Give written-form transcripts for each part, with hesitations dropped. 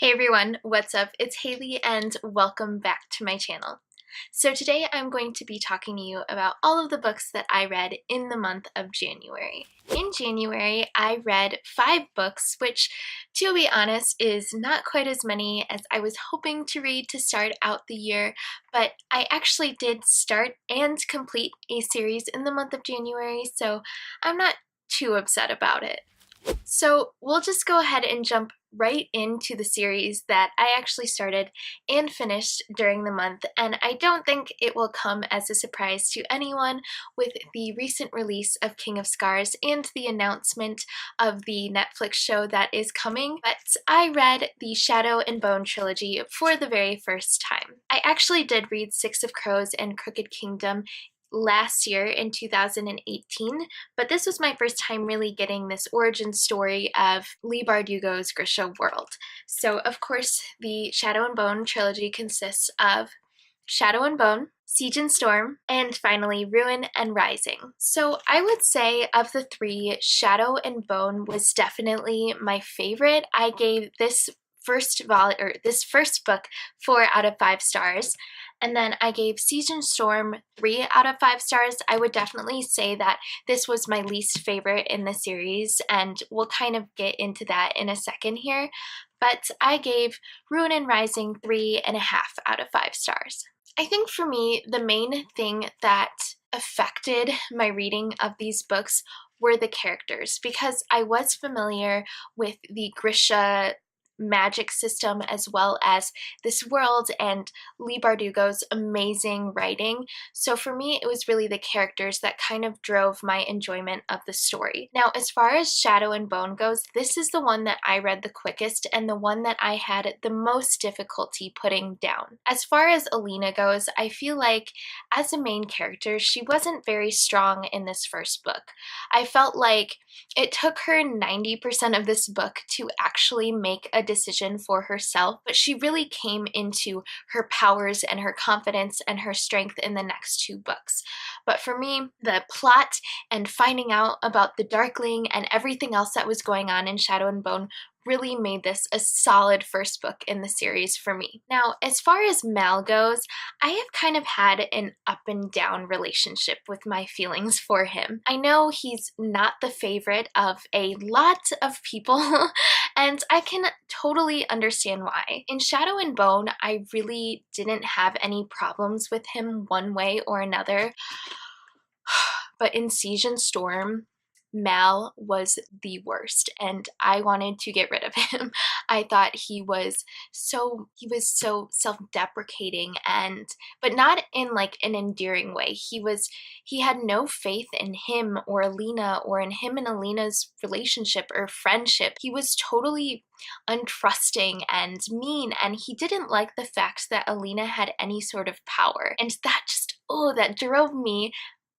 Hey everyone, what's up? It's Haley and welcome back to my channel. So today I'm going to be talking to you about all of the books that I read in the month of January. In January, I read 5 books, which, to be honest, is not quite as many as I was hoping to read to start out the year, but I actually did start and complete a series in the month of January, so I'm not too upset about it. So we'll just go ahead and jump right into the series that I actually started and finished during the month, and I don't think it will come as a surprise to anyone with the recent release of King of Scars and the announcement of the Netflix show that is coming, but I read the Shadow and Bone trilogy for the very first time. I actually did read Six of Crows and Crooked Kingdom last year in 2018, but this was my first time really getting this origin story of Leigh Bardugo's Grisha world. So of course the Shadow and Bone trilogy consists of Shadow and Bone, Siege and Storm, and finally Ruin and Rising. So I would say of the 3, Shadow and Bone was definitely my favorite. I gave this first book 4 out of 5 stars. And then I gave Siege and Storm 3 out of 5 stars. I would definitely say that this was my least favorite in the series, and we'll kind of get into that in a second here. But I gave Ruin and Rising 3.5 out of 5 stars. I think for me, the main thing that affected my reading of these books were the characters, because I was familiar with the Grisha magic system as well as this world and Leigh Bardugo's amazing writing. So for me, it was really the characters that kind of drove my enjoyment of the story. Now, as far as Shadow and Bone goes, this is the one that I read the quickest and the one that I had the most difficulty putting down. As far as Alina goes, I feel like as a main character, she wasn't very strong in this first book. I felt like it took her 90% of this book to actually make a decision for herself, but she really came into her powers and her confidence and her strength in the next 2 books. But for me, the plot and finding out about the Darkling and everything else that was going on in Shadow and Bone really made this a solid first book in the series for me. Now, as far as Mal goes, I have kind of had an up and down relationship with my feelings for him. I know he's not the favorite of a lot of people, and I can totally understand why. In Shadow and Bone, I really didn't have any problems with him one way or another, but in Siege and Storm, Mal was the worst, and I wanted to get rid of him. I thought he was so self-deprecating, but not in like an endearing way. He had no faith in him or Alina or in him and Alina's relationship or friendship. He was totally untrusting and mean, and he didn't like the fact that Alina had any sort of power. And that just, that drove me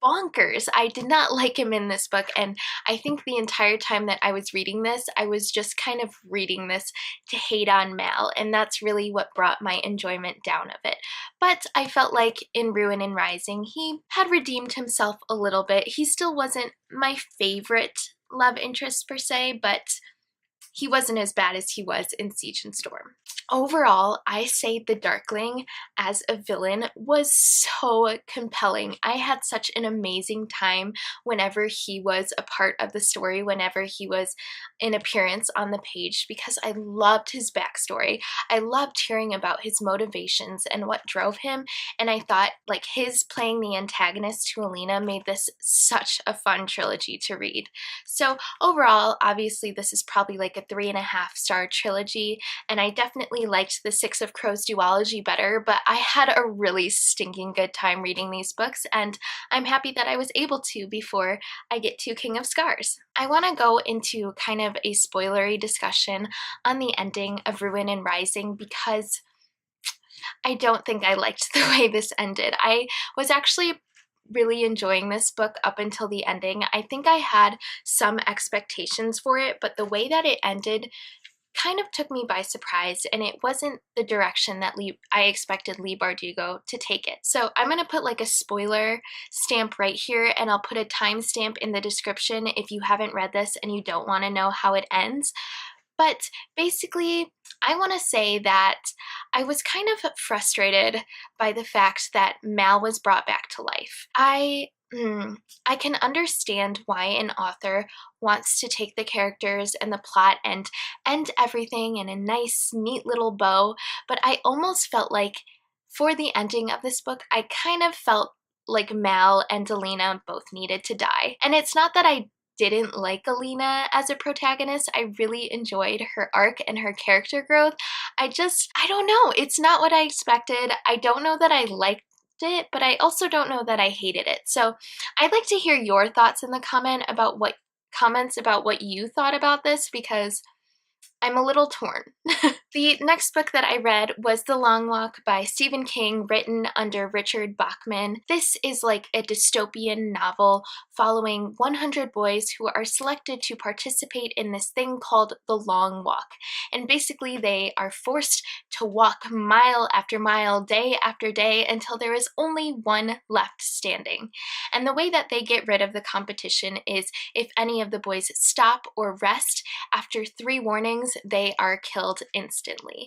bonkers. I did not like him in this book, and I think the entire time that I was reading this, I was just kind of reading this to hate on Mal, and that's really what brought my enjoyment down of it. But I felt like in Ruin and Rising, he had redeemed himself a little bit. He still wasn't my favorite love interest per se, but he wasn't as bad as he was in Siege and Storm. Overall, I say the Darkling as a villain was so compelling. I had such an amazing time whenever he was a part of the story, whenever he was an appearance on the page, because I loved his backstory. I loved hearing about his motivations and what drove him, and I thought like his playing the antagonist to Alina made this such a fun trilogy to read. So overall, obviously this is probably like a 3.5 star trilogy, and I definitely liked the Six of Crows duology better, but I had a really stinking good time reading these books, and I'm happy that I was able to before I get to King of Scars. I want to go into kind of a spoilery discussion on the ending of Ruin and Rising because I don't think I liked the way this ended. I was actually really enjoying this book up until the ending. I think I had some expectations for it, but the way that it ended kind of took me by surprise, and it wasn't the direction that I expected Leigh Bardugo to take it. So I'm going to put like a spoiler stamp right here, and I'll put a timestamp in the description if you haven't read this and you don't want to know how it ends. But basically, I want to say that I was kind of frustrated by the fact that Mal was brought back to life. I can understand why an author wants to take the characters and the plot and end everything in a nice, neat little bow, but I almost felt like for the ending of this book, I kind of felt like Mal and Alina both needed to die. And it's not that I didn't like Alina as a protagonist. I really enjoyed her arc and her character growth. I don't know. It's not what I expected. I don't know that I liked it, but I also don't know that I hated it. So I'd like to hear your thoughts in the comments about what you thought about this, because I'm a little torn. The next book that I read was The Long Walk by Stephen King, written under Richard Bachman. This is like a dystopian novel following 100 boys who are selected to participate in this thing called the Long Walk. And basically they are forced to walk mile after mile, day after day, until there is only one left standing. And the way that they get rid of the competition is if any of the boys stop or rest after 3 warnings, they are killed instantly.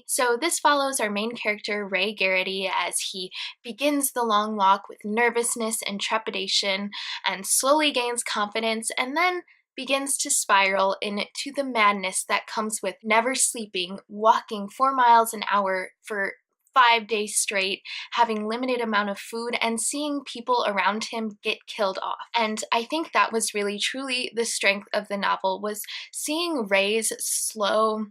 So this follows our main character, Ray Garrity, as he begins the long walk with nervousness and trepidation and slowly gains confidence, and then begins to spiral into the madness that comes with never sleeping, walking 4 miles an hour for 5 days straight, having limited amount of food, and seeing people around him get killed off. And I think that was really truly the strength of the novel, was seeing Ray's slow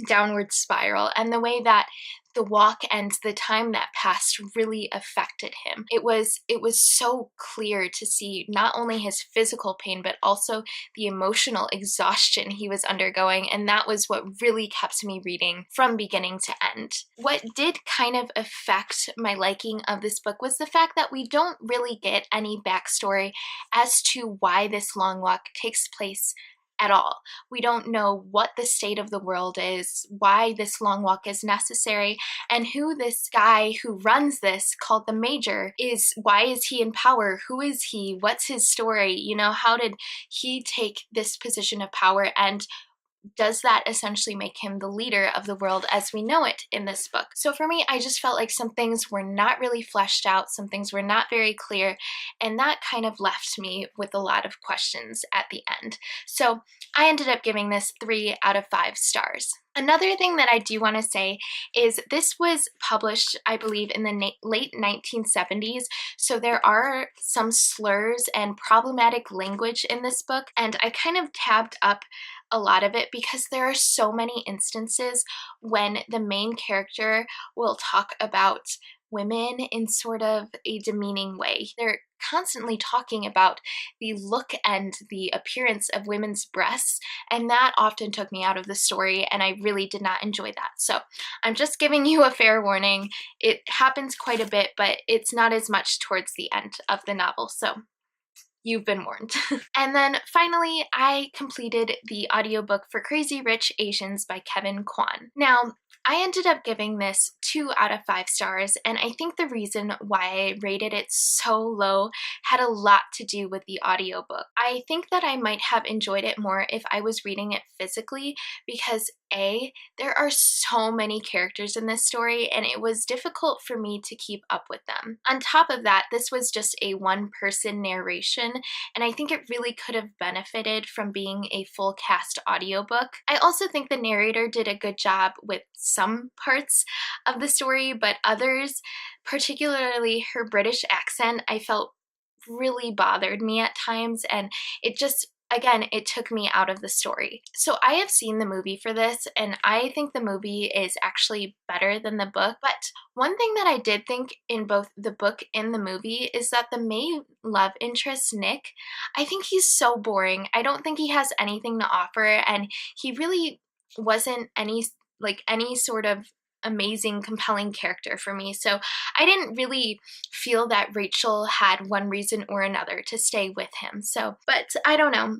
downward spiral and the way that the walk and the time that passed really affected him. It was so clear to see not only his physical pain, but also the emotional exhaustion he was undergoing, and that was what really kept me reading from beginning to end. What did kind of affect my liking of this book was the fact that we don't really get any backstory as to why this long walk takes place at all. We don't know what the state of the world is, why this long walk is necessary, and who this guy who runs this, called the Major, is. Why is he in power? Who is he? What's his story? You know, how did he take this position of power, and does that essentially make him the leader of the world as we know it in this book? So for me, I just felt like some things were not really fleshed out, some things were not very clear, and that kind of left me with a lot of questions at the end. So I ended up giving this 3 out of 5 stars. Another thing that I do want to say is this was published, I believe, in the late 1970s, so there are some slurs and problematic language in this book, and I kind of tabbed up a lot of it because there are so many instances when the main character will talk about women in sort of a demeaning way. They're constantly talking about the look and the appearance of women's breasts, and that often took me out of the story, and I really did not enjoy that. So I'm just giving you a fair warning. It happens quite a bit, but it's not as much towards the end of the novel, so you've been warned. And then finally, I completed the audiobook for Crazy Rich Asians by Kevin Kwan. Now, I ended up giving this 2 out of 5 stars, and I think the reason why I rated it so low had a lot to do with the audiobook. I think that I might have enjoyed it more if I was reading it physically, because A, there are so many characters in this story, and it was difficult for me to keep up with them. On top of that, this was just a one-person narration, and I think it really could have benefited from being a full cast audiobook. I also think the narrator did a good job with some parts of the story, but others, particularly her British accent, I felt really bothered me at times, and it just, again, it took me out of the story. So I have seen the movie for this, and I think the movie is actually better than the book. But one thing that I did think in both the book and the movie is that the main love interest, Nick, I think he's so boring. I don't think he has anything to offer, and he really wasn't any sort of amazing, compelling character for me. So I didn't really feel that Rachel had one reason or another to stay with him. So, but I don't know.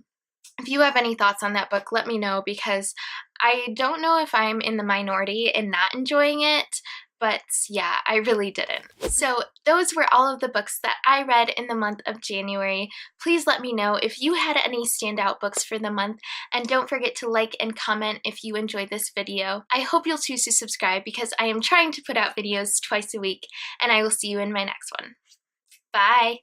If you have any thoughts on that book, let me know, because I don't know if I'm in the minority in not enjoying it, but yeah, I really didn't. So those were all of the books that I read in the month of January. Please let me know if you had any standout books for the month, and don't forget to like and comment if you enjoyed this video. I hope you'll choose to subscribe because I am trying to put out videos twice a week, and I will see you in my next one. Bye!